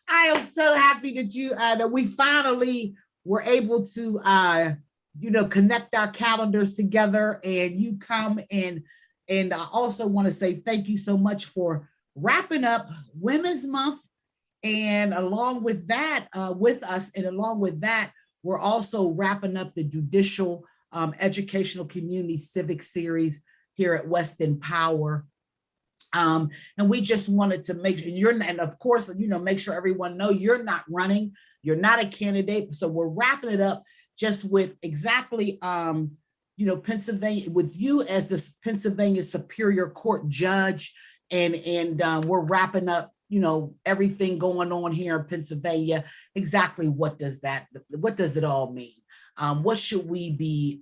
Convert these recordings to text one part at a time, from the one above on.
I am so happy that that we finally were able to connect our calendars together and you come and I also want to say thank you so much for wrapping up Women's Month. And along with that, with us, and along with that, we're also wrapping up the Judicial Educational Community Civic Series here at Weston Power. And we just wanted to make sure and of course, make sure everyone know you're not running, you're not a candidate. So we're wrapping it up just with exactly, Pennsylvania, with you as the Pennsylvania Superior Court judge. And we're wrapping up, everything going on here in Pennsylvania. Exactly what does it all mean? What should we be,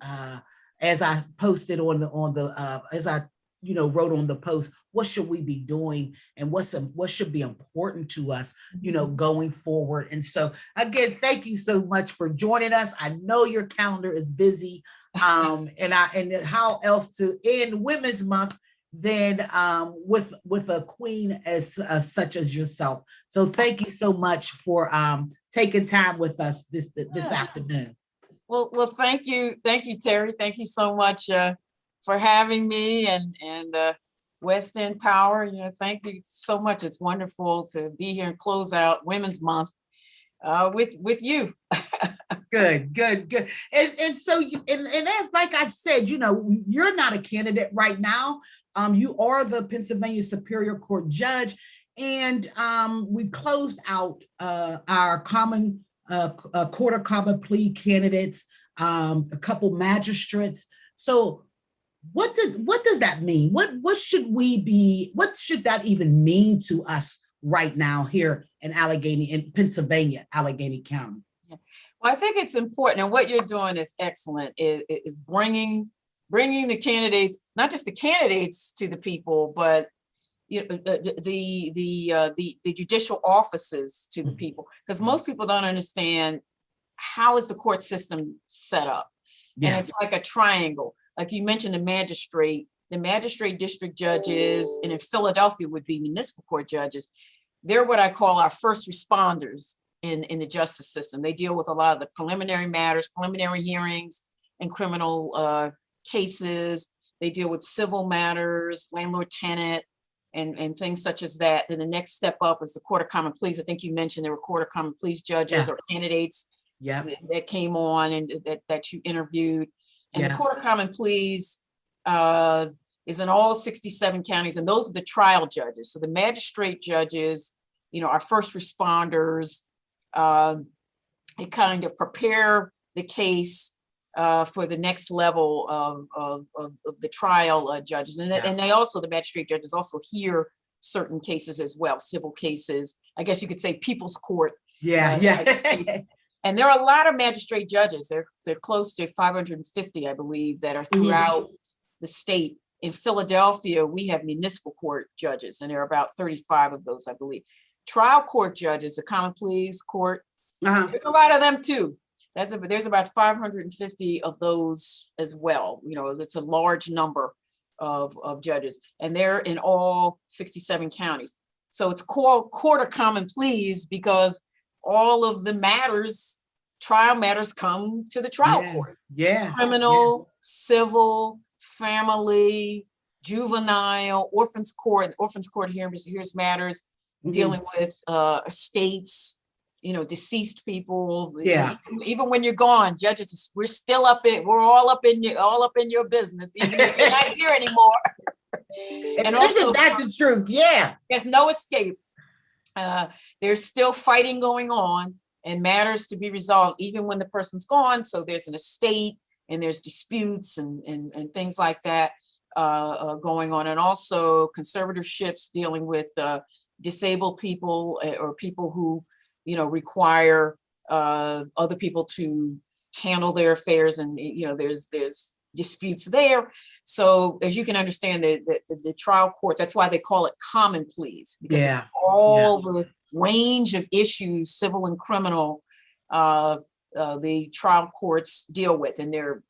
as I posted as I wrote on the post, what should we be doing and what should be important to us, going forward. And so again, thank you so much for joining us. I know your calendar is busy. And how else to end Women's Month than with a queen as such as yourself. So thank you so much for taking time with us this afternoon. Well, thank you, Terry. Thank you so much for having me and Weston Power. Thank you so much. It's wonderful to be here and close out Women's Month with you. Good. And so, and as like I said, you're not a candidate right now. You are the Pennsylvania Superior Court judge, and we closed out our common court of common plea candidates, a couple magistrates. So what does that mean? What should that even mean to us right now here in Pennsylvania, Allegheny County? Yeah. Well, I think it's important, and what you're doing is excellent. Is bringing the candidates, not just the candidates to the people, but the judicial offices to the people, because most people don't understand how is the court system set up. Yeah. And it's like a triangle. Like you mentioned, the magistrate district judges, and in Philadelphia would be municipal court judges. They're what I call our first responders in the justice system. They deal with a lot of the preliminary matters, preliminary hearings and criminal cases. They deal with civil matters, landlord-tenant, and things such as that. Then the next step up is the Court of Common Pleas. I think you mentioned there were Court of Common Pleas judges or candidates that came on and that you interviewed. And the Court of Common Pleas is in all 67 counties, and those are the trial judges. So the magistrate judges, our first responders, they kind of prepare the case for the next level of the trial judges. And they also, the magistrate judges also hear certain cases as well, civil cases. I guess you could say people's court. Cases. And there are a lot of magistrate judges. They're close to 550, I believe, that are throughout the state. In Philadelphia, we have municipal court judges, and there are about 35 of those, I believe. Trial court judges, the common pleas court, there's a lot of them too. There's about 550 of those as well. It's a large number of judges, and they're in all 67 counties. So it's called Court of Common Pleas because all of the trial matters come to the trial court. Criminal, civil, family, juvenile, orphans court hears matters dealing with estates, deceased people. Even when you're gone, judges, we're all up in your business, even if you're not here anymore. And also, that's the truth. Yeah, there's no escape. There's still fighting going on and matters to be resolved even when the person's gone. So there's an estate and there's disputes and things like that going on. And also conservatorships dealing with disabled people or people who, require other people to handle their affairs. And, there's disputes there. So as you can understand, the trial courts, that's why they call it common pleas, because it's all the range of issues, civil and criminal, the trial courts deal with. And their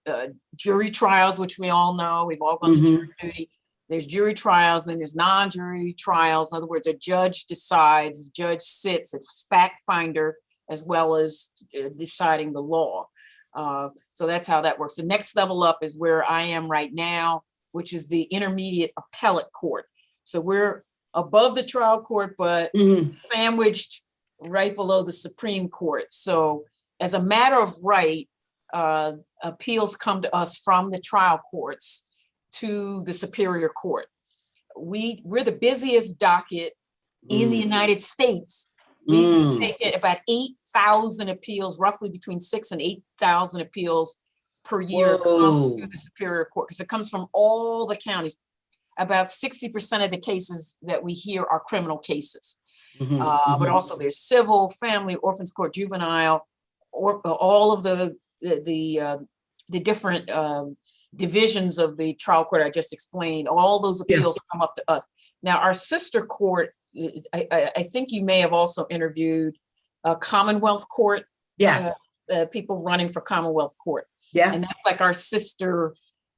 jury trials, which we all know, we've all gone to jury duty. There's jury trials, then there's non-jury trials. In other words, a judge decides, judge sits, a fact finder, as well as deciding the law. So that's how that works. The next level up is where I am right now, which is the intermediate appellate court. So we're above the trial court, but sandwiched right below the Supreme Court. So as a matter of right, appeals come to us from the trial courts to the Superior Court. We're the busiest docket in the United States. We take in about 8,000 appeals, roughly between 6,000 and 8,000 appeals per year comes through the Superior Court, because it comes from all the counties. About 60% of the cases that we hear are criminal cases. But also there's civil, family, orphans court, juvenile, or all of the different divisions of the trial court I just explained. All those appeals come up to us. Now, our sister court, I think you may have also interviewed a Commonwealth Court. Yes. People running for Commonwealth Court. Yeah. And that's like our sister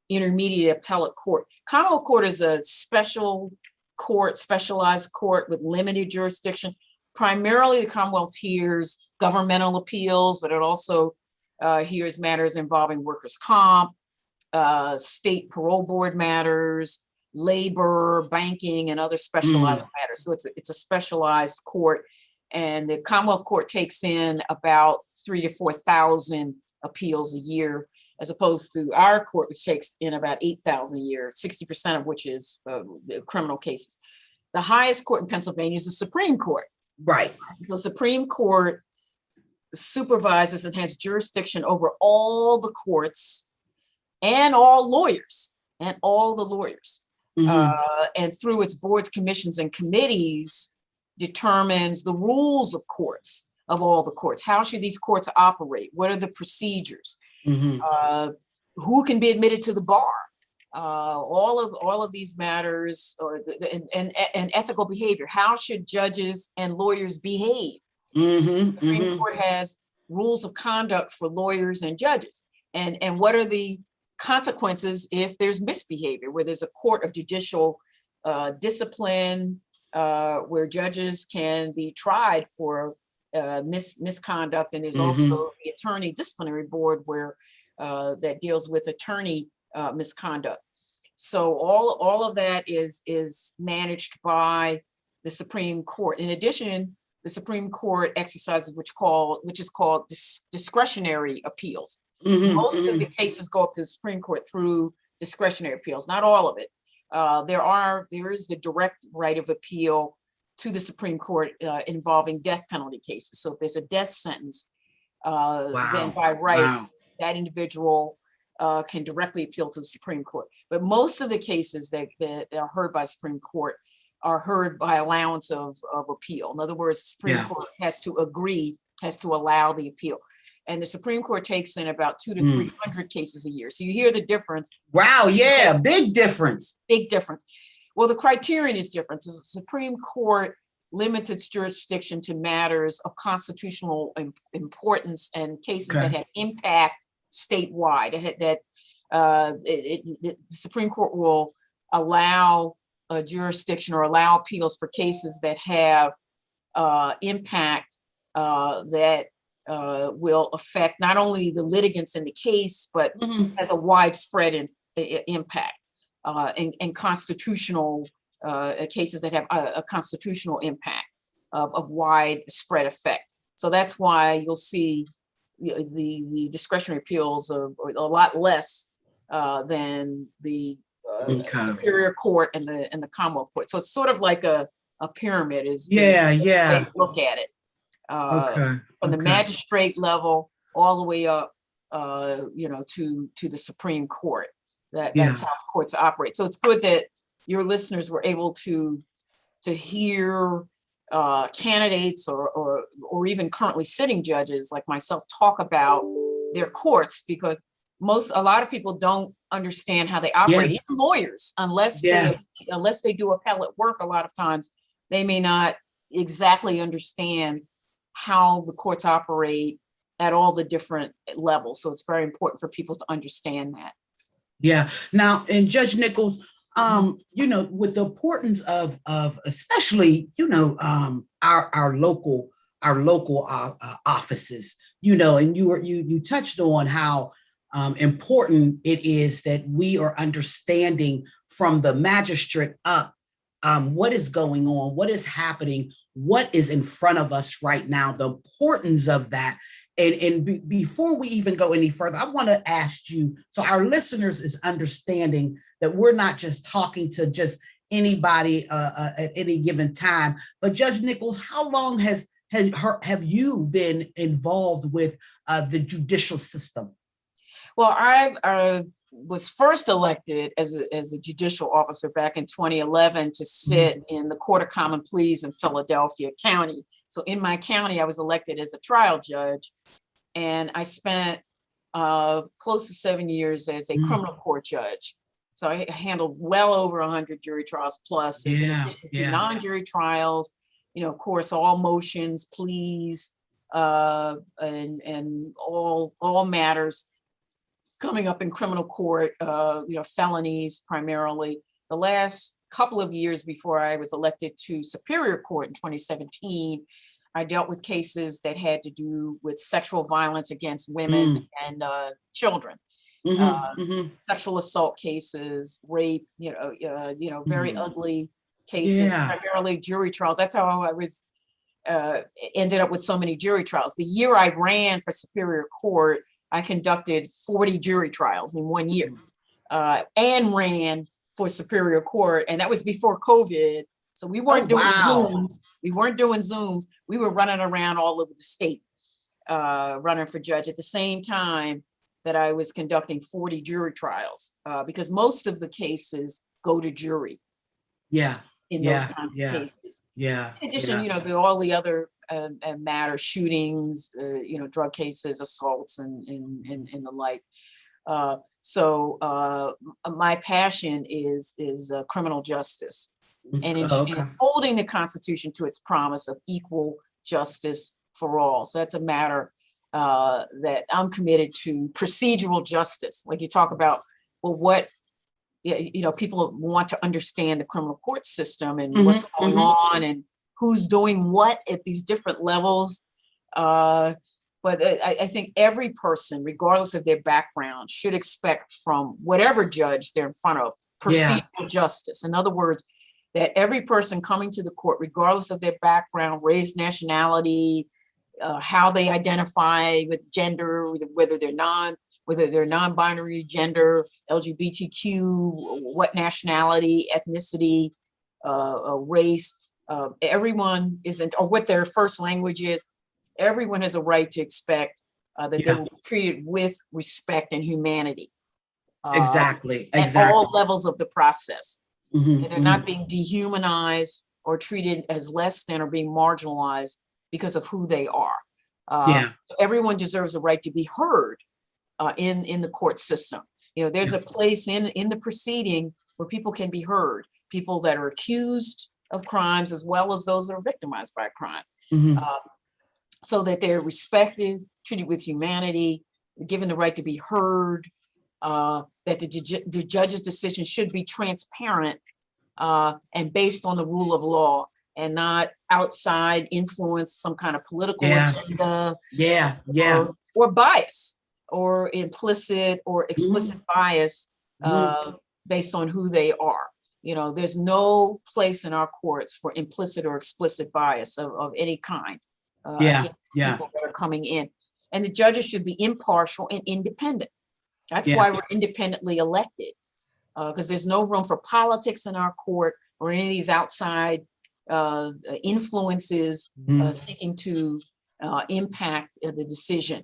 intermediate appellate court. Commonwealth Court is a special court, specialized court with limited jurisdiction. Primarily, the Commonwealth hears governmental appeals, but it also hears matters involving workers' comp, state parole board matters, labor, banking, and other specialized matters. So it's a specialized court, and the Commonwealth Court takes in about 3,000 to 4,000 appeals a year, as opposed to our court, which takes in about 8,000 a year, 60% of which is criminal cases. The highest court in Pennsylvania is the Supreme Court. Right. So Supreme Court supervises and has jurisdiction over all the courts and all lawyers and all the lawyers. And through its boards, commissions, and committees determines the rules of courts, of all the courts. How should these courts operate? What are the procedures? Who can be admitted to the bar? All of these matters, and ethical behavior. How should judges and lawyers behave? The Supreme Court has rules of conduct for lawyers and judges. And what are the consequences if there's misbehavior, where there's a court of judicial discipline, where judges can be tried for misconduct. And there's also the attorney disciplinary board where that deals with attorney misconduct. So all of that is managed by the Supreme Court. In addition, the Supreme Court exercises which is called discretionary appeals. Most of the cases go up to the Supreme Court through discretionary appeals, not all of it. There is the direct right of appeal to the Supreme Court involving death penalty cases. So if there's a death sentence, then by right, that individual can directly appeal to the Supreme Court. But most of the cases that are heard by Supreme Court are heard by allowance of appeal. In other words, the Supreme Court has to allow the appeal. And the Supreme Court takes in about 200 to 300 cases a year. So you hear the difference. Wow, yeah, big difference. Big difference. Well, the criterion is different. The Supreme Court limits its jurisdiction to matters of constitutional importance and cases that have impact statewide. The Supreme Court will allow a jurisdiction or allow appeals for cases that have impact that will affect not only the litigants in the case, but has a widespread impact, and constitutional cases that have a constitutional impact of widespread effect. So that's why you'll see the discretionary appeals are a lot less than the Superior Court and the Commonwealth Court. So it's sort of like a pyramid is the way to look at it. From the magistrate level all the way up, to the Supreme Court. That's how courts operate. So it's good that your listeners were able to hear candidates or even currently sitting judges like myself talk about their courts, because a lot of people don't understand how they operate. Even lawyers, unless they do appellate work, a lot of times they may not exactly understand how the courts operate at all the different levels. So it's very important for people to understand that. Yeah. Now, and Judge Nichols, you know, with the importance of especially, you know, our local offices, you know, and you touched on how important it is that we are understanding from the magistrate up what is going on, what is happening, what is in front of us right now, the importance of that. And before we even go any further, I want to ask you, so our listeners is understanding that we're not just talking to just anybody at any given time, but Judge Nichols, how long have you been involved with the judicial system? Well, I was first elected as a judicial officer back in 2011 to sit in the Court of Common Pleas in Philadelphia County. So in my county, I was elected as a trial judge, and I spent close to 7 years as a criminal court judge. So I handled well over 100 jury trials plus, in addition to non-jury trials, you know, of course, all motions, pleas, and all matters coming up in criminal court, you know, felonies primarily. The last couple of years before I was elected to Superior Court in 2017, I dealt with cases that had to do with sexual violence against women and children. Sexual assault cases, rape, you know, very ugly cases, primarily jury trials. That's how I was ended up with so many jury trials. The year I ran for Superior Court, I conducted 40 jury trials in 1 year, and ran for Superior Court, and that was before COVID. So we weren't doing Zooms. We weren't doing Zooms. We were running around all over the state, running for judge at the same time that I was conducting 40 jury trials, because most of the cases go to jury. In those kinds of cases. In addition, you know, all the other matter, shootings, you know, drug cases, assaults, and the like. So my passion is criminal justice, and holding the Constitution to its promise of equal justice for all. So that's a matter that I'm committed to. Procedural justice, like you talk about, well, what, you know, people want to understand the criminal court system and what's going on and who's doing what at these different levels. But I think every person, regardless of their background, should expect from whatever judge they're in front of procedural justice. In other words, that every person coming to the court, regardless of their background, race, nationality, how they identify with gender, whether they're non-binary, gender, LGBTQ, what nationality, ethnicity, race, everyone isn't, or what their first language is, everyone has a right to expect that they will be treated with respect and humanity. Exactly. At all levels of the process. And they're not being dehumanized or treated as less than or being marginalized because of who they are. Everyone deserves a right to be heard in the court system. You know, there's a place in the proceeding where people can be heard, people that are accused of crimes as well as those that are victimized by a crime, so that they're respected, treated with humanity, given the right to be heard, that the judge's decision should be transparent and based on the rule of law and not outside influence, some kind of political agenda or bias or implicit or explicit bias based on who they are. You know, there's no place in our courts for implicit or explicit bias of any kind. People that are coming in. And the judges should be impartial and independent. That's why we're independently elected, because there's no room for politics in our court or any of these outside influences seeking to impact the decision.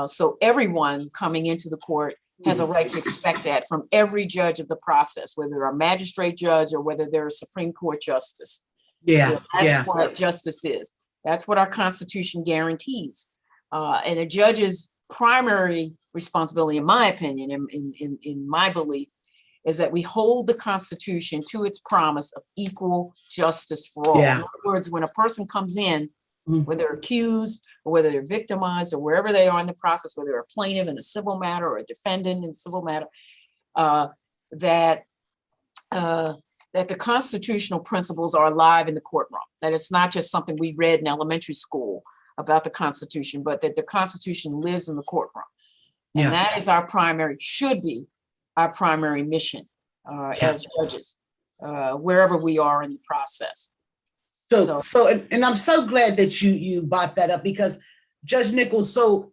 So everyone coming into the court has a right to expect that from every judge of the process, whether they're a magistrate judge or whether they're a Supreme Court justice. That's what justice is. That's what our Constitution guarantees. And a judge's primary responsibility, in my opinion, in my belief, is that we hold the Constitution to its promise of equal justice for all. In other words, when a person comes in, whether they're accused or whether they're victimized or wherever they are in the process, whether they're a plaintiff in a civil matter or a defendant in a civil matter, that that the constitutional principles are alive in the courtroom, that it's not just something we read in elementary school about the Constitution, but that the Constitution lives in the courtroom. And that is our primary, should be our primary mission as judges, wherever we are in the process. And I'm so glad that you brought that up, because Judge Nichols, so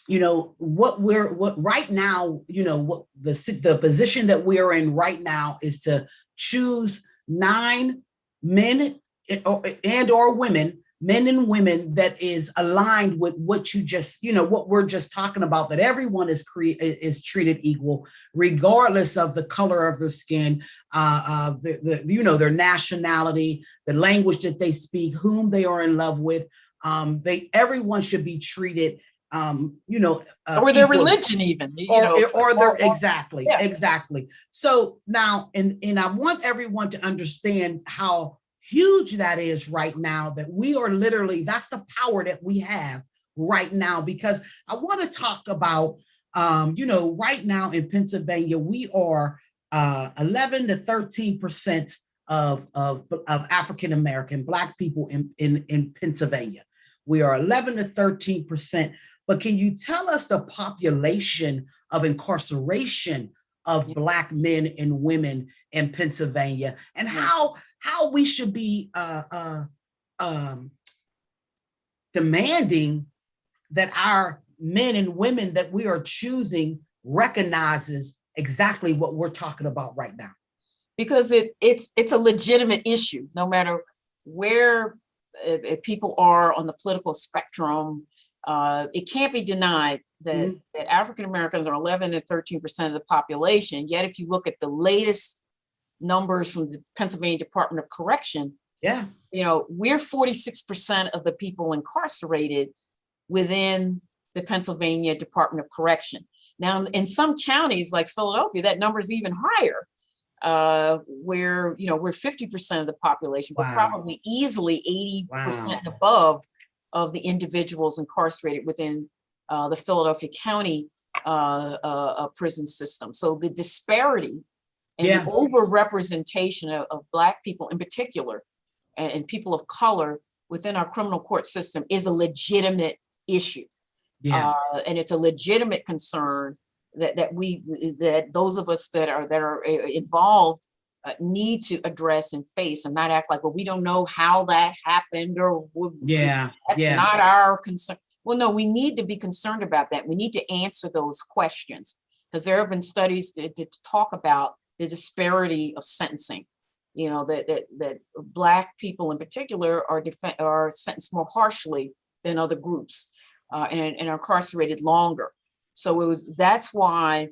what right now, what the position that we are in right now is to choose 9 men or women, men and women, that is aligned with what you just, what we're just talking about, that everyone is treated equal, regardless of the color of their skin, their nationality, the language that they speak, whom they are in love with. Everyone should be treated or their religion, even, or their exactly. So now, and I want everyone to understand how huge that is right now, that we are literally, that's the power that we have right now, because I want to talk about, right now in Pennsylvania, we are 11 to 13% of African-American Black people in Pennsylvania. We are 11 to 13%. But can you tell us the population of incarceration of Black men and women in Pennsylvania, and how we should be demanding that our men and women that we are choosing recognizes exactly what we're talking about right now? Because it's a legitimate issue, no matter where people are on the political spectrum. It can't be denied that, that African Americans are 11 to 13% of the population. Yet, if you look at the latest numbers from the Pennsylvania Department of Correction, we're 46% of the people incarcerated within the Pennsylvania Department of Correction. Now, in some counties like Philadelphia, that number is even higher, where we're 50% of the population, but probably easily 80% above of the individuals incarcerated within the Philadelphia County prison system. So the disparity and the overrepresentation of Black people in particular, and people of color within our criminal court system, is a legitimate issue. And it's a legitimate concern that those of us that are involved need to address and face, and not act like, well, we don't know how that happened, or that's not our concern. Well, no, we need to be concerned about that. We need to answer those questions, because there have been studies to talk about the disparity of sentencing. That Black people in particular are sentenced more harshly than other groups, and are incarcerated longer. So that's why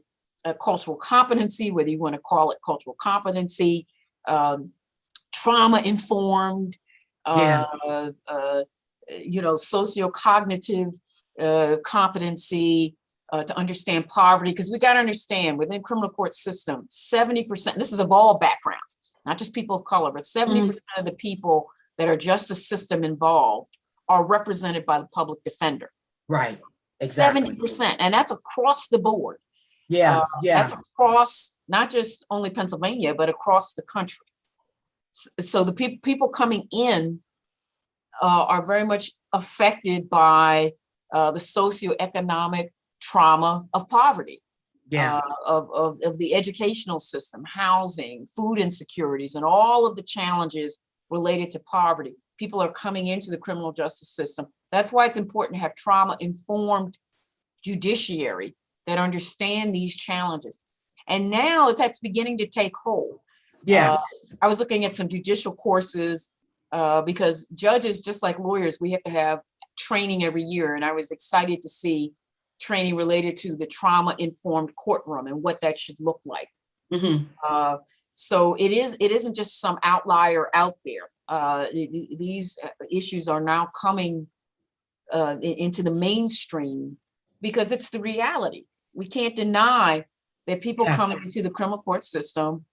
cultural competency, whether you want to call it cultural competency, trauma informed, sociocognitive competency, to understand poverty, because we got to understand within criminal court system, 70%, this is of all backgrounds, not just people of color, but 70% of the people that are justice system involved are represented by the public defender. Right. Exactly. 70%, and that's across the board. That's across not just only Pennsylvania, but across the country. So the people coming in are very much affected by the socioeconomic trauma of poverty, of the educational system, housing, food insecurities, and all of the challenges related to poverty. People are coming into the criminal justice system. That's why it's important to have trauma-informed judiciary that understand these challenges. And now that's beginning to take hold. I was looking at some judicial courses, because judges, just like lawyers, we have to have training every year. And I was excited to see training related to the trauma-informed courtroom and what that should look like. So it isn't just some outlier out there. These issues are now coming into the mainstream, because it's the reality. We can't deny that people coming into the criminal court system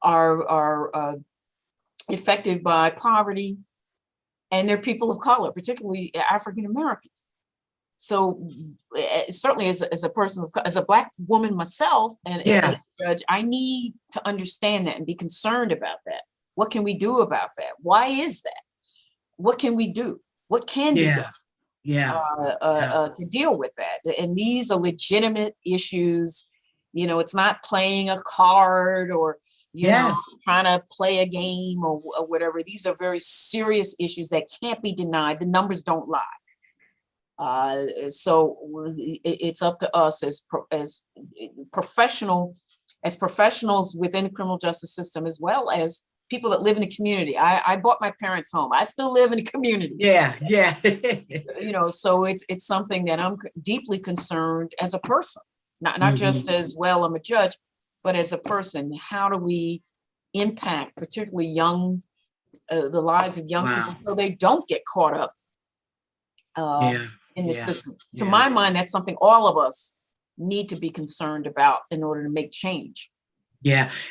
are affected by poverty, and they're people of color, particularly African Americans. So certainly as a person, as a Black woman myself, and as a judge, I need to understand that and be concerned about that. What can we do about that? Why is that? What can we do? What can be done to deal with that? And these are legitimate issues. You know, it's not playing a card or, you know, trying to play a game or whatever. These are very serious issues that can't be denied. The numbers don't lie. So it's up to us as professionals within the criminal justice system, as well as people that live in the community. I bought my parents' home. I still live in the community. You know, so it's something that I'm deeply concerned as a person, not just as, well, I'm a judge, but as a person. How do we impact particularly young, the lives of young people, so they don't get caught up in the system? To my mind, that's something all of us need to be concerned about in order to make change.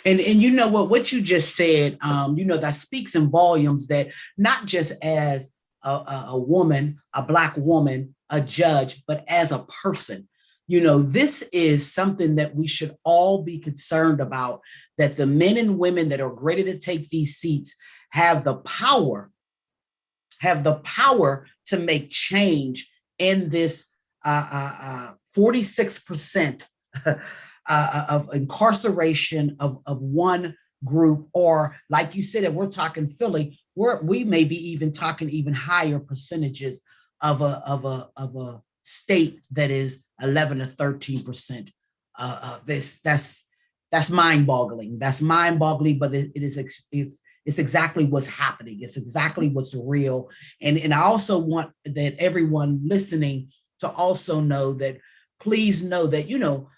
And you know what you just said, you know, that speaks in volumes, that not just as a woman, a Black woman, a judge, but as a person. You know, this is something that we should all be concerned about, that the men and women that are ready to take these seats have the power to make change in this 46% of incarceration of one group, or like you said, if we're talking Philly, we may be even talking even higher percentages of a state that is 11 to 13%. That's mind-boggling. That's mind-boggling, but it's exactly what's happening. It's exactly what's real. And I also want that everyone listening to also know that, please know that, you know,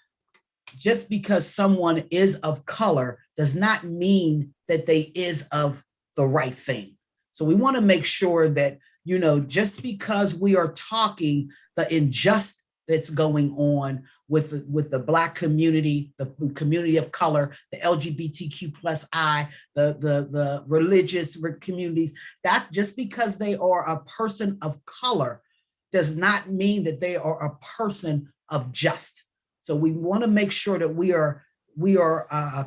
just because someone is of color does not mean that they is of the right thing. So we want to make sure that, you know, just because we are talking the injustice that's going on with the Black community, the community of color, the LGBTQ plus the religious communities, that just because they are a person of color does not mean that they are a person of just. So we want to make sure that we are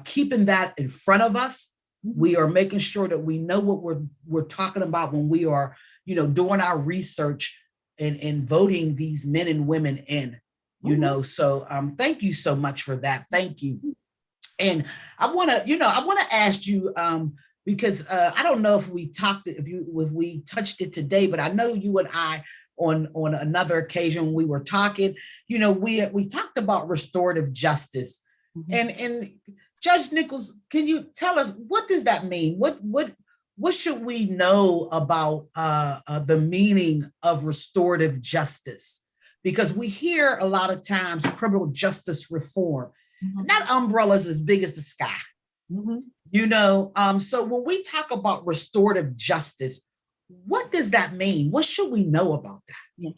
keeping that in front of us. We are making sure that we know what we're talking about when we are, you know, doing our research and voting these men and women in, you know. So thank you so much for that. Thank you. And I want to ask you, because I don't know if we touched it today, but I know you and I on another occasion we were talking, you know, we talked about restorative justice. And Judge Nichols, can you tell us, what does that mean? What should we know about the meaning of restorative justice? Because we hear a lot of times criminal justice reform, not umbrellas as big as the sky. You know, so when we talk about restorative justice, what does that mean? What should we know about that?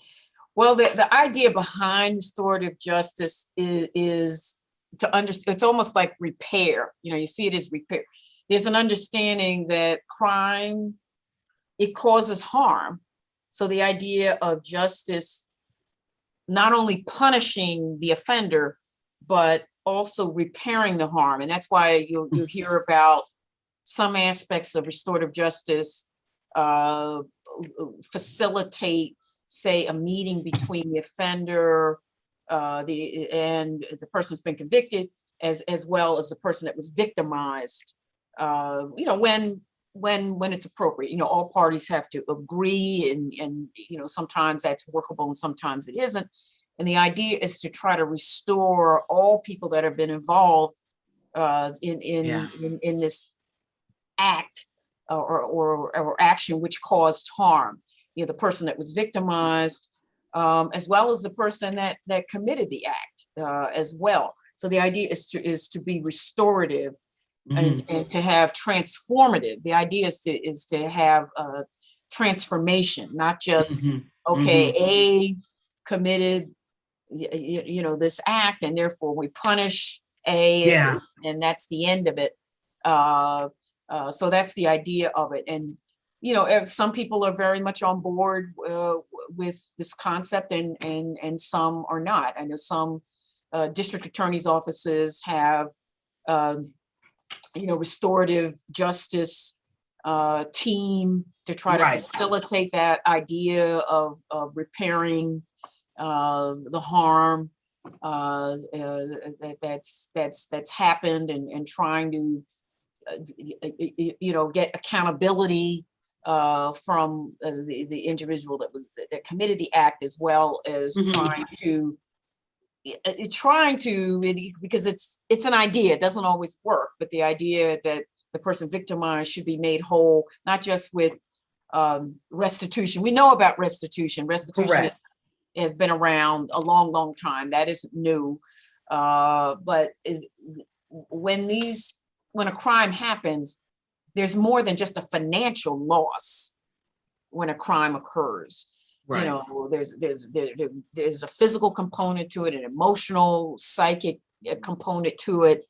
Well, the idea behind restorative justice is to understand. It's almost like repair. You know, you see it as repair. There's an understanding that crime, it causes harm. So the idea of justice, not only punishing the offender, but also repairing the harm. And that's why you'll hear about some aspects of restorative justice facilitate, say, a meeting between the offender and the person who's been convicted, as well as the person that was victimized. You know, when it's appropriate. You know, all parties have to agree, and you know, sometimes that's workable and sometimes it isn't. And the idea is to try to restore all people that have been involved in this act or action which caused harm. You know, the person that was victimized, as well as the person that committed the act as well. So the idea is to be restorative and to have transformative. The idea is to have transformation, not just A committed you know, this act, and therefore we punish A, and that's the end of it. So that's the idea of it. And some people are very much on board with this concept, and some are not. I know some district attorney's offices have, restorative justice team to try to facilitate that idea of repairing the harm that's happened, and trying to get accountability from the individual that committed the act, as well as trying to, because it's an idea. It doesn't always work, but the idea that the person victimized should be made whole, not just with restitution. We know about restitution. Restitution has been around a long, long time. That isn't new. But when a crime happens, there's more than just a financial loss when a crime occurs. Right. There's a physical component to it, an emotional, psychic component to it.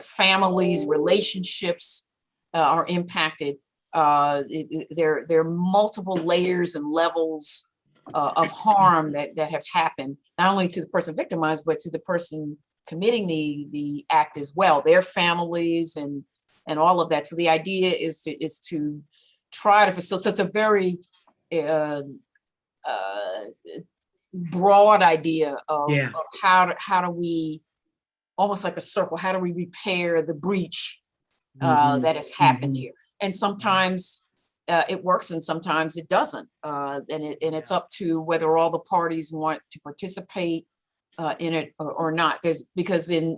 Families, relationships are impacted. There are multiple layers and levels of harm that have happened, not only to the person victimized, but to the person committing the act as well, their families and all of that. So the idea is to try to facilitate. So it's a very broad idea of how do we, almost like a circle, how do we repair the breach that has happened here? And sometimes it works, and sometimes it doesn't. And it's up to whether all the parties want to participate in it or not. Because in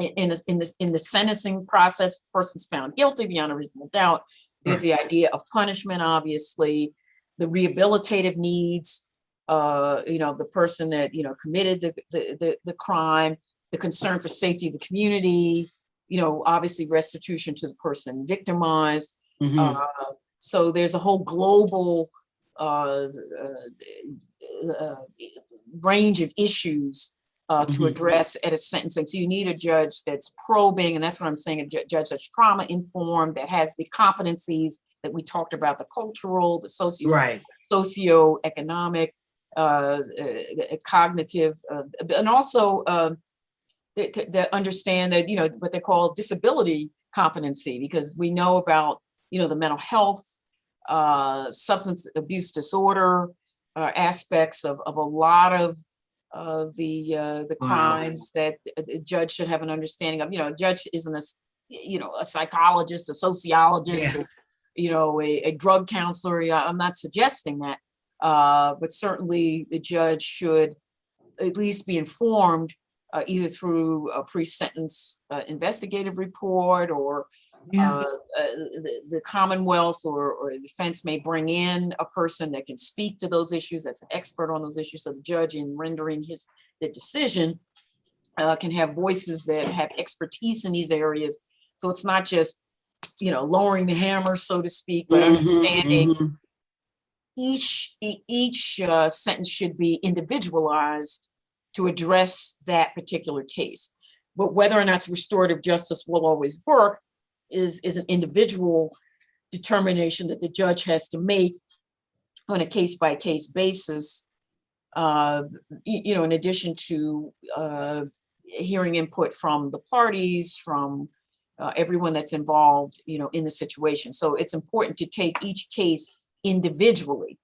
the sentencing process, the person's found guilty beyond a reasonable doubt. There's the idea of punishment, obviously, the rehabilitative needs, the person that committed the crime, the concern for safety of the community, obviously restitution to the person victimized. So there's a whole global range of issues to address at a sentencing. So you need a judge that's probing, and that's what I'm saying, a judge that's trauma informed, that has the competencies that we talked about, the cultural, the socioeconomic, cognitive, and also to understand that, what they call disability competency, because we know about, the mental health, substance abuse disorder aspects of a lot of the crimes that a judge should have an understanding of. A judge isn't a psychologist, a sociologist, or, a drug counselor. I'm not suggesting that, but certainly the judge should at least be informed either through a pre-sentence investigative report, or the Commonwealth or the defense may bring in a person that can speak to those issues, that's an expert on those issues. So the judge, in rendering the decision, can have voices that have expertise in these areas. So it's not just, lowering the hammer, so to speak, but understanding each sentence should be individualized to address that particular case. But whether or not restorative justice will always work is an individual determination that the judge has to make on a case-by-case basis, in addition to hearing input from the parties, from everyone that's involved, in the situation. So it's important to take each case individually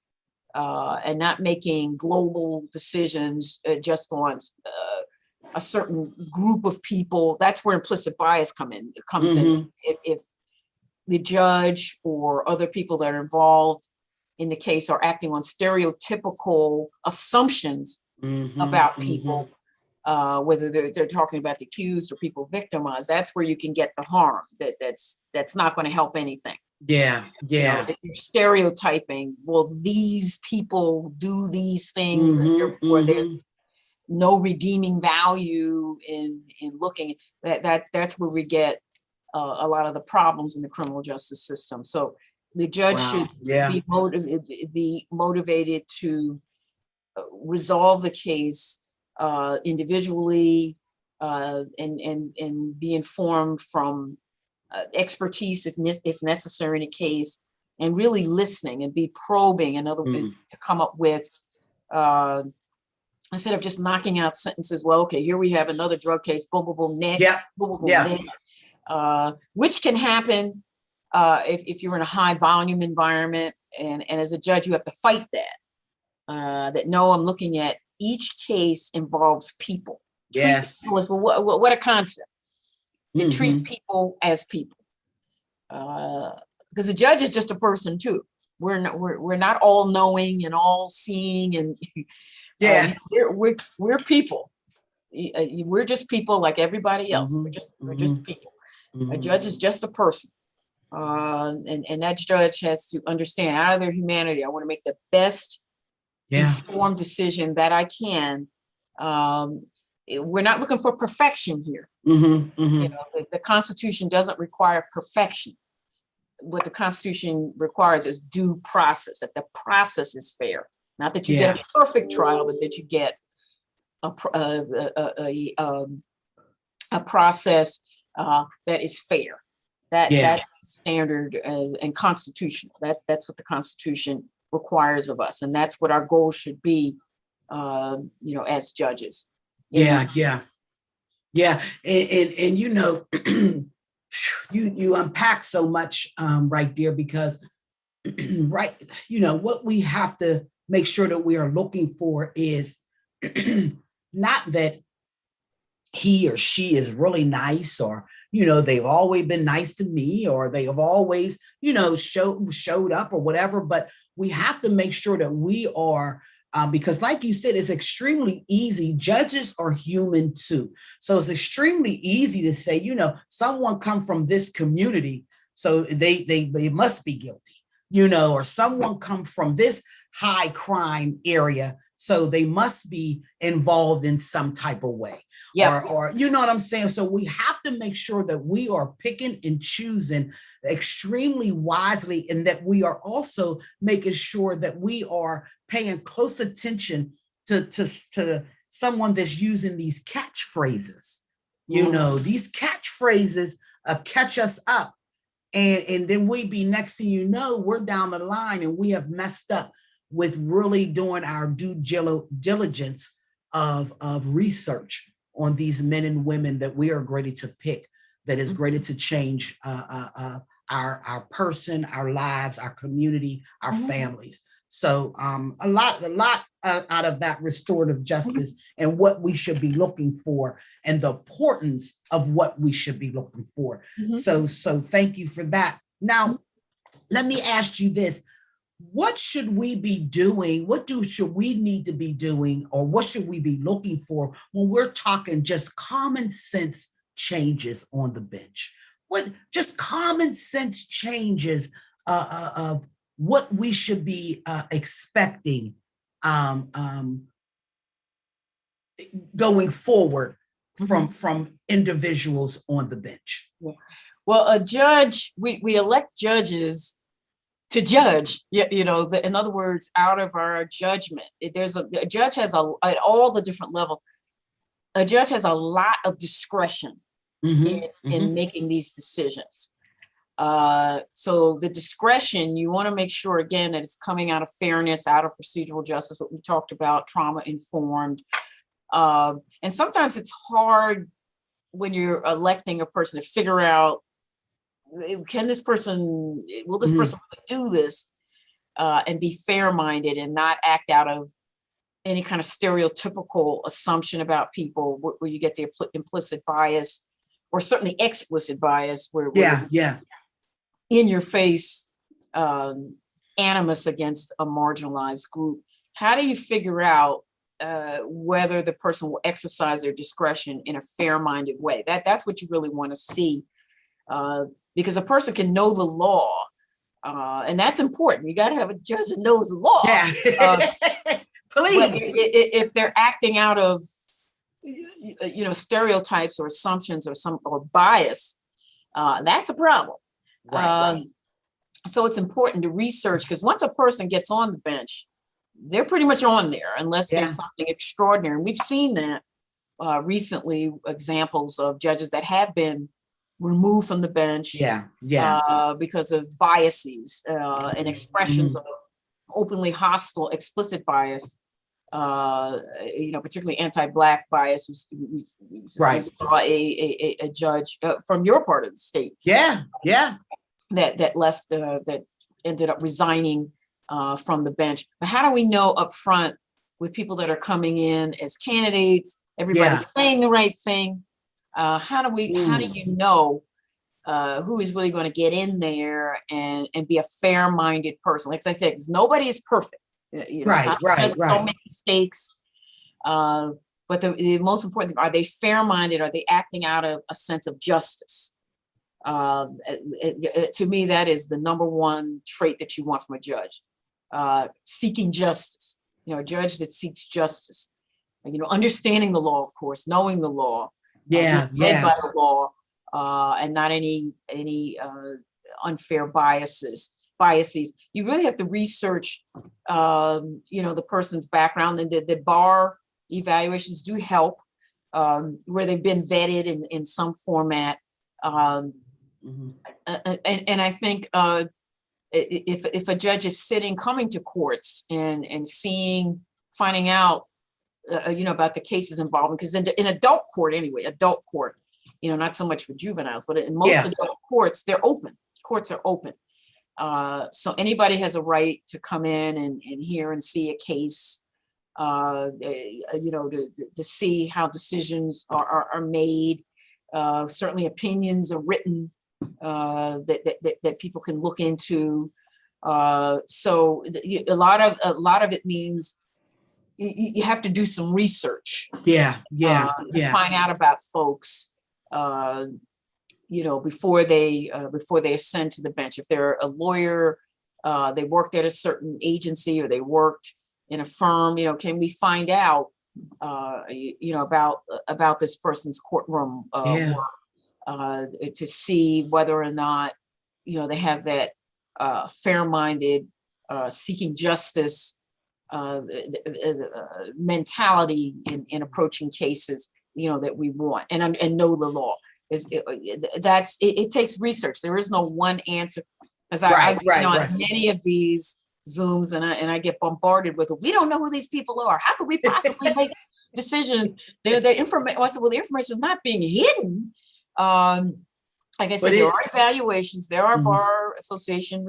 and not making global decisions just on a certain group of people. That's where implicit bias comes in. If the judge or other people that are involved in the case are acting on stereotypical assumptions about people, whether they're talking about the accused or people victimized, that's where you can get the harm. That's not going to help anything. If you're stereotyping, well, these people do these things, and therefore there's no redeeming value in looking. That's where we get a lot of the problems in the criminal justice system. So the judge should be motivated to resolve the case individually, and be informed from expertise if necessary in a case, and really listening and be probing, in other words, to come up with, instead of just knocking out sentences. Well, okay, here we have another drug case, boom, boom, boom, next, boom, boom, boom, next, which can happen if you're in a high volume environment, and as a judge, you have to fight that. That no, I'm looking at each case involves people. Yes. What a concept. To treat people as people. Because the judge is just a person too. We're not all knowing and all seeing, and we're people. We're just people like everybody else. We're just people. A judge is just a person. And that judge has to understand, out of their humanity, I want to make the best informed decision that I can. We're not looking for perfection here. You know, the Constitution doesn't require perfection. What the Constitution requires is due process, that the process is fair. Not that you get a perfect trial, but that you get a process that is fair. That's standard and constitutional. That's what the Constitution requires of us, and that's what our goal should be. You know, as judges. And you know, you unpack so much right there, because right, you know, what we have to make sure that we are looking for is not that he or she is really nice, or, you know, they've always been nice to me, or they have always, you know, showed up or whatever, but we have to make sure that we are, because like you said, it's extremely easy. Judges are human too. So it's extremely easy to say, you know, someone come from this community, so they must be guilty, you know, or someone come from this high crime area, so they must be involved in some type of way. Or you know what I'm saying? So we have to make sure that we are picking and choosing extremely wisely, and that we are also making sure that we are paying close attention to someone that's using these catchphrases. You know, these catchphrases catch us up, and then we be, next thing you know, we're down the line and we have messed up with really doing our due diligence of research on these men and women that we are ready to pick, that is ready to change our person, our lives, our community, our families. So a lot out of that restorative justice and what we should be looking for, and the importance of what we should be looking for. So thank you for that. Now, let me ask you this. What should we be doing? Should we need to be doing, or what should we be looking for when we're talking just common sense changes on the bench? What just common sense changes of what we should be expecting going forward from individuals on the bench? Well, a judge, we elect judges to judge, you know, in other words, out of our judgment. A judge has at all the different levels, a judge has a lot of discretion in making these decisions. So the discretion, you want to make sure, again, that it's coming out of fairness, out of procedural justice, what we talked about, trauma informed. And sometimes it's hard when you're electing a person to figure out, will this person really do this, and be fair-minded and not act out of any kind of stereotypical assumption about people, where you get the implicit bias, or certainly explicit bias, where in your face animus against a marginalized group. How do you figure out whether the person will exercise their discretion in a fair-minded way? That's what you really want to see. Because a person can know the law, and that's important. You got to have a judge that knows the law. Please. If they're acting out of, you know, stereotypes or assumptions or bias, that's a problem. So it's important to research, because once a person gets on the bench, they're pretty much on there, unless there's something extraordinary. And we've seen that recently, examples of judges that have been removed from the bench. Because of biases and expressions of openly hostile, explicit bias. Particularly anti-Black bias. We saw a judge from your part of the state. That left, that ended up resigning from the bench. But how do we know up front with people that are coming in as candidates, everybody's saying the right thing? How do you know who is really going to get in there and be a fair-minded person? Like I said, because nobody is perfect. So many mistakes. But the most important thing, are they fair-minded? Are they acting out of a sense of justice? To me, that is the number one trait that you want from a judge. Seeking justice. A judge that seeks justice. Understanding the law, of course, knowing the law. Led by the law, and not any unfair biases. You really have to research, the person's background, and the bar evaluations do help, where they've been vetted in some format. And I think if a judge is coming to courts and finding out, about the cases involved, because in adult court, not so much for juveniles, but in most adult courts, they're open. Courts are open. So anybody has a right to come in and hear and see a case, to see how decisions are made. Certainly opinions are written that people can look into. So a lot of it means you have to do some research. Find out about folks. Before they ascend to the bench. If they're a lawyer, they worked at a certain agency, or they worked in a firm, can we find out, about this person's courtroom work, to see whether or not, they have that fair-minded, seeking justice mentality in approaching cases, that we want, and know the law. It takes research. There is no one answer. As on many of these Zooms, and I get bombarded with, we don't know who these people are. How could we possibly make decisions? The information. I said, well, the information is not being hidden. Like I said, there are evaluations. There are bar association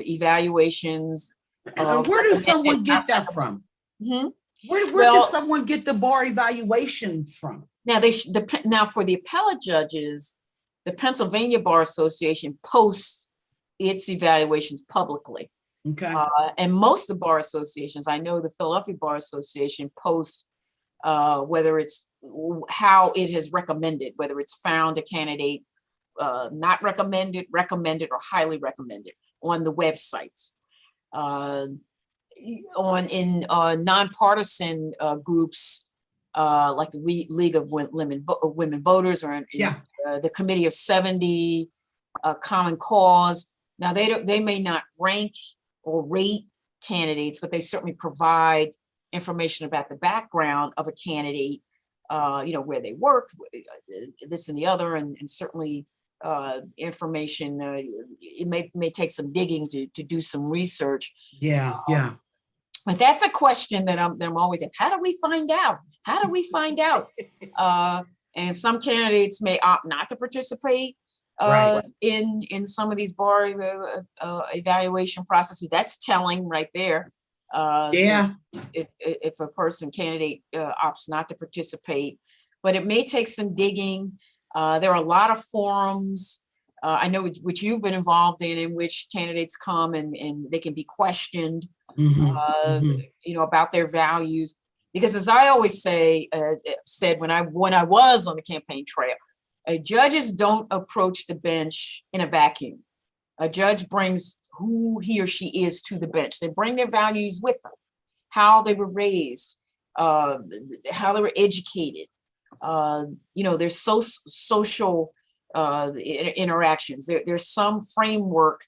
evaluations. Where does someone get that from? Where does someone get the bar evaluations from? Now now for the appellate judges, the Pennsylvania Bar Association posts its evaluations publicly. Okay. And most of the bar associations, I know the Philadelphia Bar Association posts whether it's how it has recommended, whether it's found a candidate not recommended, or highly recommended on the websites. In nonpartisan groups like the League of Women Voters, or the Committee of 70, Common Cause. Now they may not rank or rate candidates, but they certainly provide information about the background of a candidate, where they worked, this and the other, and certainly information. It may take some digging to do some research. But that's a question that I'm always at. How do we find out? How do we find out? And some candidates may opt not to participate in some of these bar evaluation processes. That's telling right there. If a candidate opts not to participate, but it may take some digging. There are a lot of forums, I know which you've been involved in which candidates come and they can be questioned, about their values. Because as I always said when I was on the campaign trail, judges don't approach the bench in a vacuum. A judge brings who he or she is to the bench. They bring their values with them, how they were raised, how they were educated. There's social interactions. There's some framework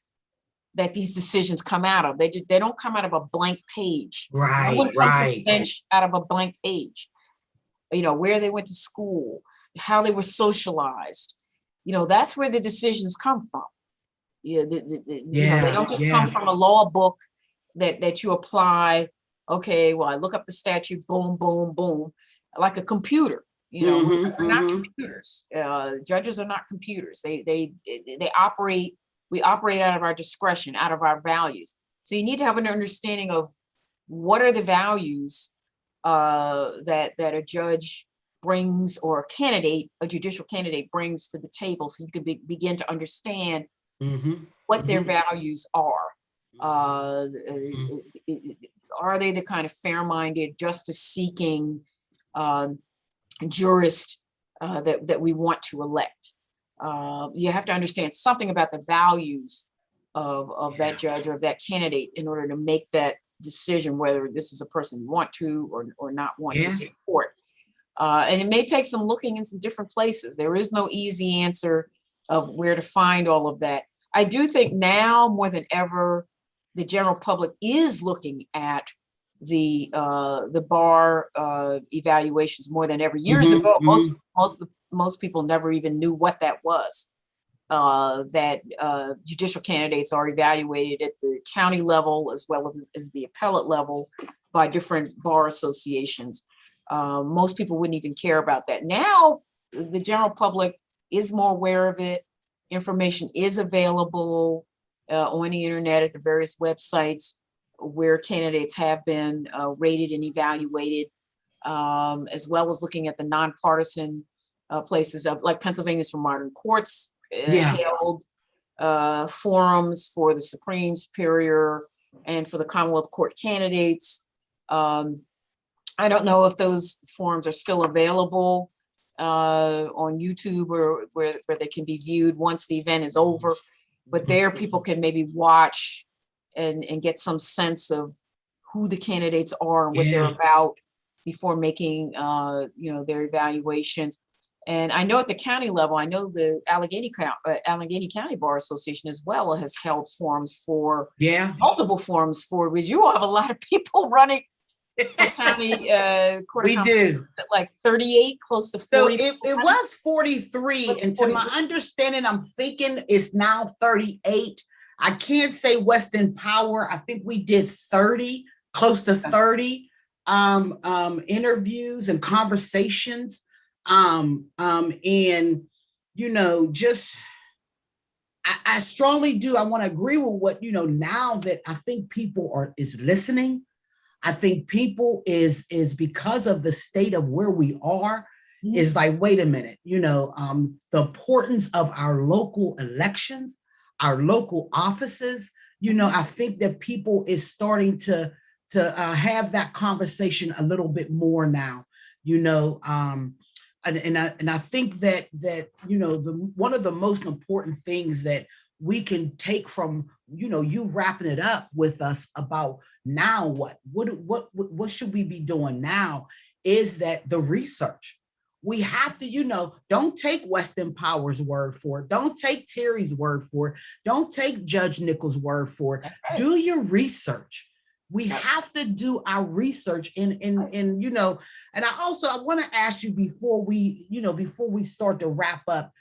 that these decisions come out of. They don't come out of a blank page. Right. No one comes to the bench out of a blank page. Where they went to school, how they were socialized. That's where the decisions come from. Yeah, they don't just come from a law book that you apply. Okay, well, I look up the statute, boom, boom, boom, like a computer. We're not computers. Judges are not computers. They operate. We operate out of our discretion, out of our values. So you need to have an understanding of what are the values that a judge brings, or a judicial candidate brings to the table, so you can begin to understand what their values are. Are they the kind of fair-minded, justice-seeking jurist that we want to elect? You have to understand something about the values of that judge or of that candidate in order to make that decision whether this is a person you want to or not want to support. And it may take some looking in some different places. There is no easy answer of where to find all of that. I do think now more than ever, the general public is looking at the bar evaluations more than ever. Years ago, most people never even knew what that was. That judicial candidates are evaluated at the county level as well as the appellate level by different bar associations. Most people wouldn't even care about that. Now, the general public is more aware of it. Information is available on the internet at the various websites where candidates have been rated and evaluated, as well as looking at the nonpartisan places like Pennsylvanians for Modern Courts held forums for the Supreme, Superior, and for the Commonwealth Court candidates. I don't know if those forums are still available on YouTube or where they can be viewed once the event is over, but there people can maybe watch and get some sense of who the candidates are and what they're about before making their evaluations. And I know at the county level, I know the Allegheny County Bar Association as well has held forums for multiple forums which you all have a lot of people running for county court. We do like 38, close to 40. So it was 43, and to my understanding, I'm thinking it's now 38. I can't say Western Power. I think we did 30, close to 30 interviews and conversations. And just I strongly do. I want to agree with what now that I think people is listening. I think people is because of the state of where we are, is like, wait a minute, the importance of our local elections, our local offices. I think that people is starting to have that conversation a little bit more now. And I think that one of the most important things that we can take from you wrapping it up with us about now what should we be doing now is that the research. We have to, don't take Weston Power's word for it. Don't take Terri's word for it. Don't take Judge Nichols' word for it. Right. Do your research. We have to do our research and I want to ask you before we start to wrap up,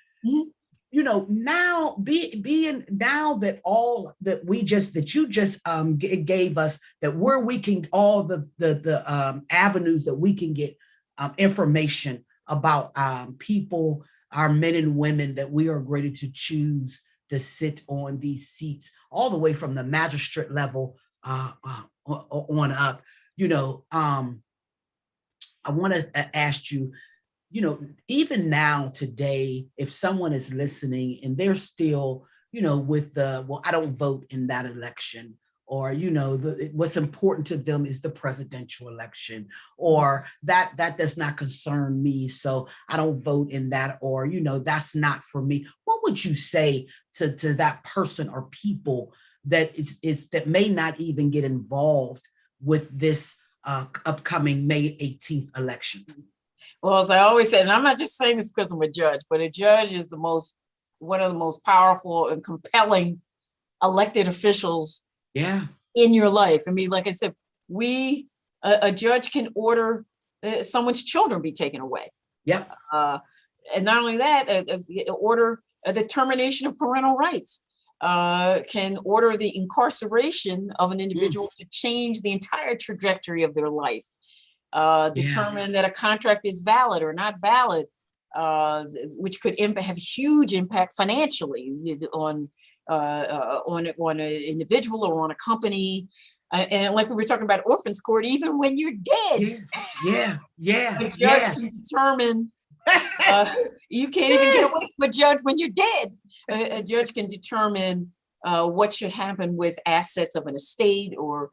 now being now that all that you just gave us, that where we can all the avenues that we can get information about people, our men and women that we are graded to choose to sit on these seats, all the way from the magistrate level on up. I want to ask you, even now today, if someone is listening and they're still, with I don't vote in that election, or, what's important to them is the presidential election, or that does not concern me, so I don't vote in that, or, that's not for me. What would you say to that person or people that that may not even get involved with this upcoming May 18th election? Well, as I always say, and I'm not just saying this because I'm a judge, but a judge is one of the most powerful and compelling elected officials in your life. I mean, like I said, a judge can order someone's children be taken away. Yep. And not only that, order the termination of parental rights, can order the incarceration of an individual to change the entire trajectory of their life, determine that a contract is valid or not valid, which could have huge impact financially on an individual or on a company. And like we were talking about orphans court, even when you're dead, a judge can determine. You can't even get away from a judge when you're dead. A judge can determine what should happen with assets of an estate, or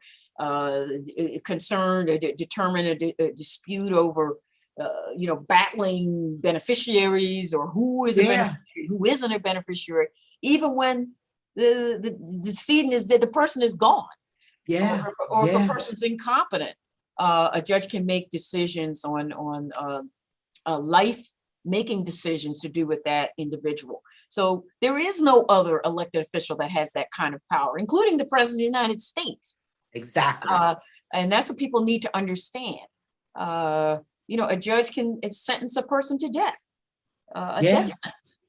determine a dispute over, battling beneficiaries, or who is a beneficiary, who isn't a beneficiary, even when the decedent is dead, the person is gone. Or if a person's incompetent, a judge can make decisions on life making decisions to do with that individual. So there is no other elected official that has that kind of power, including the President of the United States. Exactly. And that's what people need to understand. A judge can sentence a person to death, death sentence.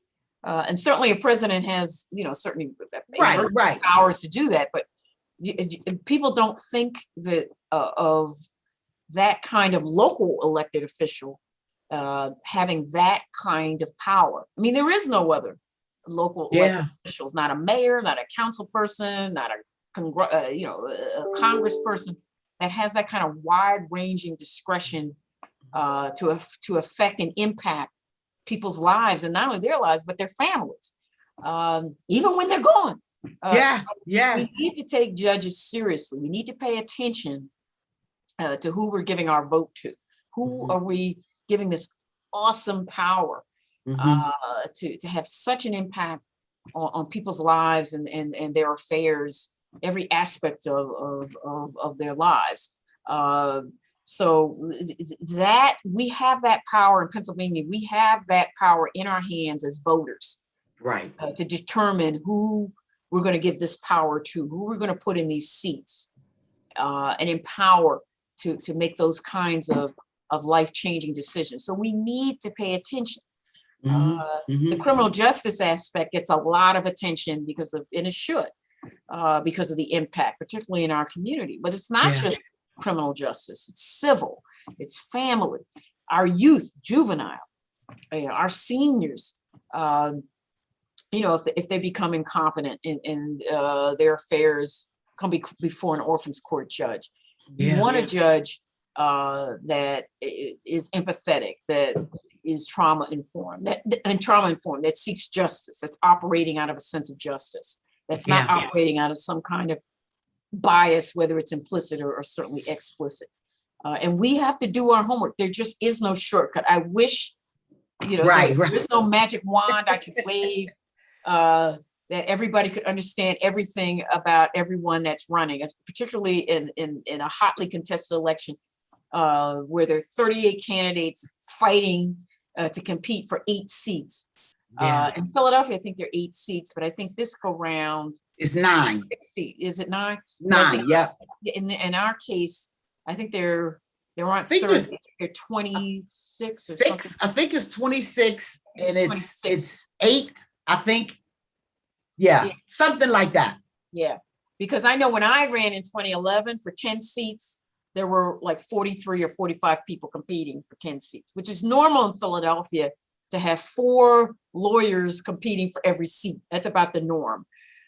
And certainly a president has, certainly powers to do that, but people don't think that of that kind of local elected official having that kind of power. I mean, there is no other local elected officials, not a mayor, not a council person, not a congressperson that has that kind of wide-ranging discretion to affect and impact people's lives, and not only their lives, but their families, even when they're gone. We need to take judges seriously. We need to pay attention to who we're giving our vote to. Who are we giving this awesome power to have such an impact on people's lives and their affairs, every aspect of their lives. So that we have that power in Pennsylvania. We have that power in our hands as voters, right? To determine who we're going to give this power to, who we're going to put in these seats, and empower to make those kinds of life-changing decisions. So we need to pay attention. The criminal justice aspect gets a lot of attention and it should, because of the impact, particularly in our community. But it's not just criminal justice, it's civil, it's family, our youth, juvenile, our seniors, if they become incompetent in their affairs, come before an orphans court judge. You want a judge that is empathetic, that is trauma informed, that seeks justice, that's operating out of a sense of justice, that's not operating out of some kind of bias, whether it's implicit or certainly explicit. And we have to do our homework. There just is no shortcut. I wish, there is no magic wand I could wave that everybody could understand everything about everyone that's running, particularly in a hotly contested election, where there are 38 candidates fighting to compete for 8 seats. In Philadelphia, I think there are 8 seats, but I think this go round is 9. 6 seats. Is it 9? 9, In our case, I think there aren't 30, they're 26 or something. I think it's 26 and it's 8, I think. Something like that. Because I know when I ran in 2011 for 10 seats, there were like 43 or 45 people competing for 10 seats, which is normal in Philadelphia to have 4 lawyers competing for every seat. That's about the norm.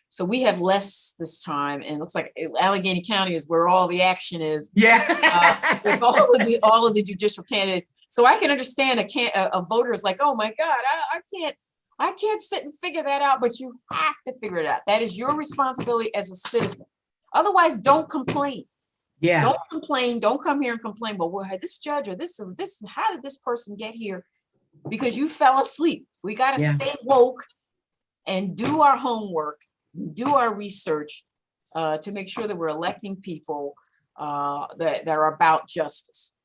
So we have less this time, and it looks like Allegheny County is where all the action is. With all of the judicial candidates. So I can understand a voter is like, oh my God, I can't sit and figure that out, but you have to figure it out. That is your responsibility as a citizen. Otherwise, don't complain. Don't complain. Don't come here and complain. But this judge or this, how did this person get here? Because you fell asleep. We got to stay woke and do our homework, do our research to make sure that we're electing people that are about justice,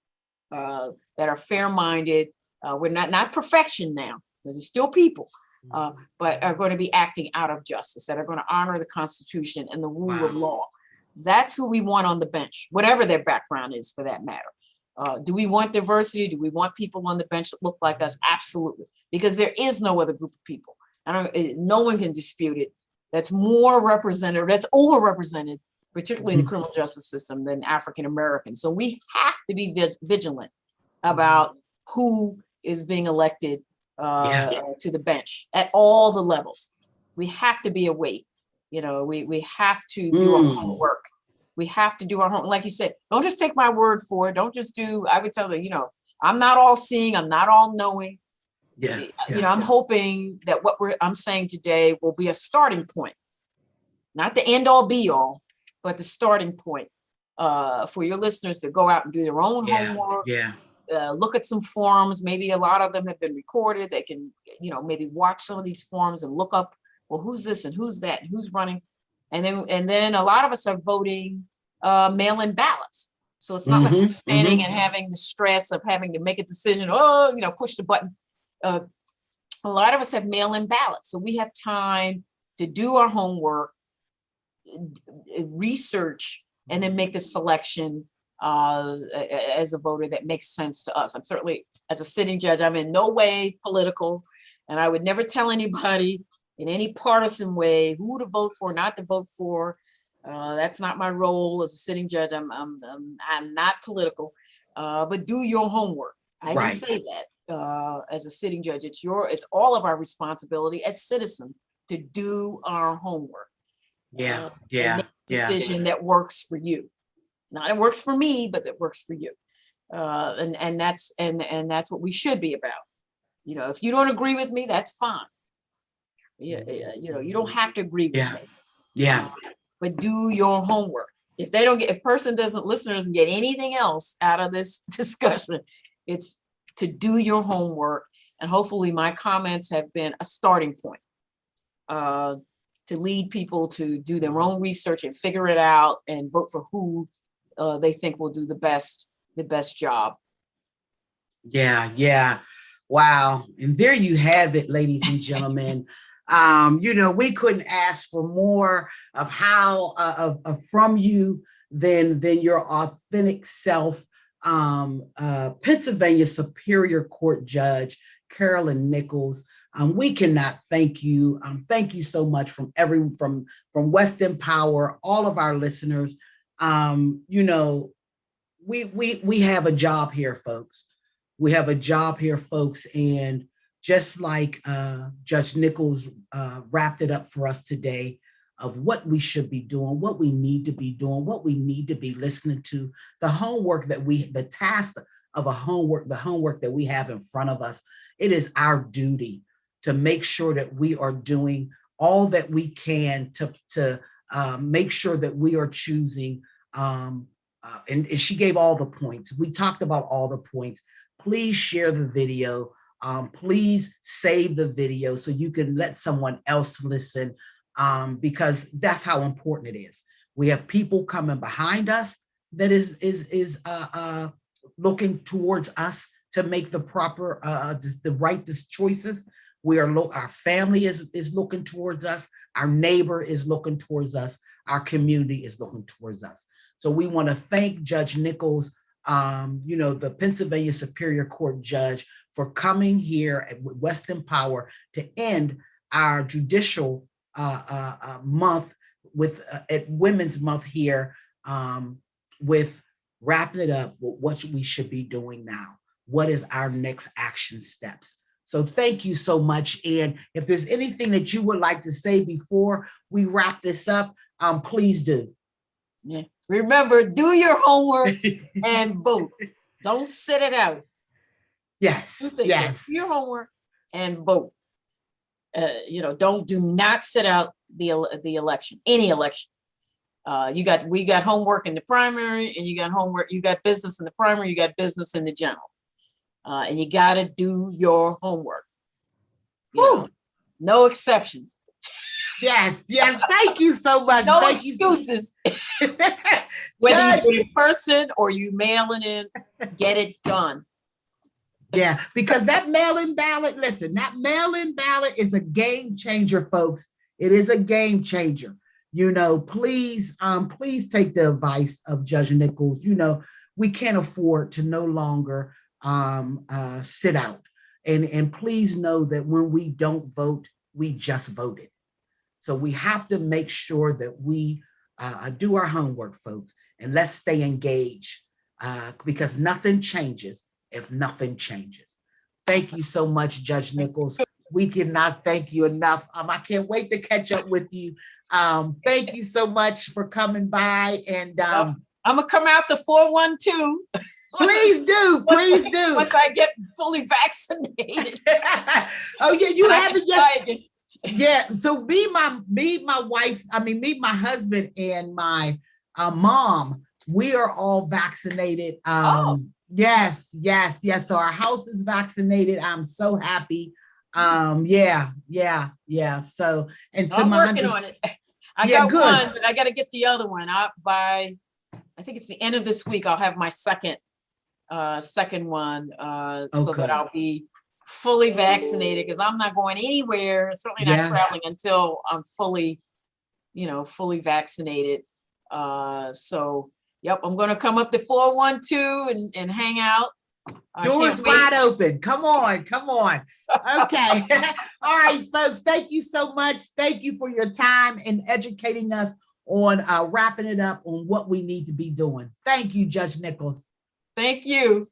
that are fair-minded. We're not perfection now, because there's still people, but are going to be acting out of justice, that are going to honor the Constitution and the rule of law. That's who we want on the bench, whatever their background is, for that matter. Do we want diversity? Do we want people on the bench that look like us? Absolutely. because there is no other group of people. No one can dispute it. That's more represented, that's overrepresented, particularly in the criminal justice system, than African Americans. So we have to be vigilant about who is being elected to the bench at all the levels. We have to be awake. We have to do our homework. We have to do our homework. Like you said, don't just take my word for it. Don't just do, I would tell you, I'm not all seeing, I'm not all knowing. I'm hoping that what I'm saying today will be a starting point, not the end all be all, but the starting point for your listeners to go out and do their own homework. Look at some forums. Maybe a lot of them have been recorded. They can, maybe watch some of these forums and look up, well, who's this and who's that and who's running. And then a lot of us are voting mail-in ballots. So it's not like we're standing and having the stress of having to make a decision, push the button. A lot of us have mail-in ballots. So we have time to do our homework, research, and then make the selection as a voter that makes sense to us. I'm certainly, as a sitting judge, I'm in no way political, and I would never tell anybody in any partisan way who to vote for, not to vote for. That's not my role as a sitting judge. I'm not political, but do your homework. I didn't say that as a sitting judge. It's all of our responsibility as citizens to do our homework. And make a decision that works for you. Not it works for me, but that works for you. And that's what we should be about. If you don't agree with me, that's fine. You don't have to agree with me. But do your homework. If listener doesn't get anything else out of this discussion, it's to do your homework. And hopefully my comments have been a starting point to lead people to do their own research and figure it out and vote for who they think will do the best job. Wow. And there you have it, ladies and gentlemen. We couldn't ask for more of how from you than your authentic self. Pennsylvania Superior Court Judge Carolyn Nichols. We cannot thank you. Thank you so much from West Empower, all of our listeners. We have a job here, folks. We have a job here, folks. And just like Judge Nichols wrapped it up for us today of what we should be doing, what we need to be doing, what we need to be listening to, the task of the homework that we have in front of us. It is our duty to make sure that we are doing all that we can to make sure that we are choosing. And she gave all the points. We talked about all the points. Please share the video. Please save the video so you can let someone else listen, because that's how important it is. We have people coming behind us that is looking towards us to make the proper, the right choices. Our family is looking towards us. Our neighbor is looking towards us. Our community is looking towards us. So we want to thank Judge Nichols, the Pennsylvania Superior Court Judge, for coming here at West Empower to end our judicial month at Women's Month here, with wrapping it up with what we should be doing now. What is our next action steps? So thank you so much. And if there's anything that you would like to say before we wrap this up, please do. Yeah. Remember, do your homework and vote. Don't sit it out. Yes. Yes. Do your homework and vote. Do not sit out the election, any election. We got homework in the primary, and you got business in the primary, you got business in the general. And you got to do your homework. No exceptions. Yes. Thank you so much. No excuses. Whether you do it in person or you mail it in, get it done. Yeah, because that mail-in ballot, that mail-in ballot is a game changer, folks. It is a game changer. Please take the advice of Judge Nichols. We can't afford to no longer sit out. And please know that when we don't vote, we just voted. So we have to make sure that we do our homework, folks, and let's stay engaged because nothing changes if nothing changes. Thank you so much, Judge Nichols. We cannot thank you enough. I can't wait to catch up with you. Thank you so much for coming by. And I'm gonna come out the 412. Please do. Once I get fully vaccinated. Oh yeah, you haven't yet. Yeah. So me, my wife, me, my husband, and my mom, we are all vaccinated. Yes. So our house is vaccinated. I'm so happy. Yeah. So, and to I'm my working on it. I got good. one, but I got to get the other one out by, I think it's the end of this week. I'll have my second one, so that I'll be fully vaccinated, because I'm not going anywhere, certainly not traveling until I'm fully vaccinated. So yep, I'm going to come up to 412 and hang out. Doors wide open. Come on. Okay. All right, folks. Thank you so much. Thank you for your time and educating us on wrapping it up on what we need to be doing. Thank you, Judge Nichols. Thank you.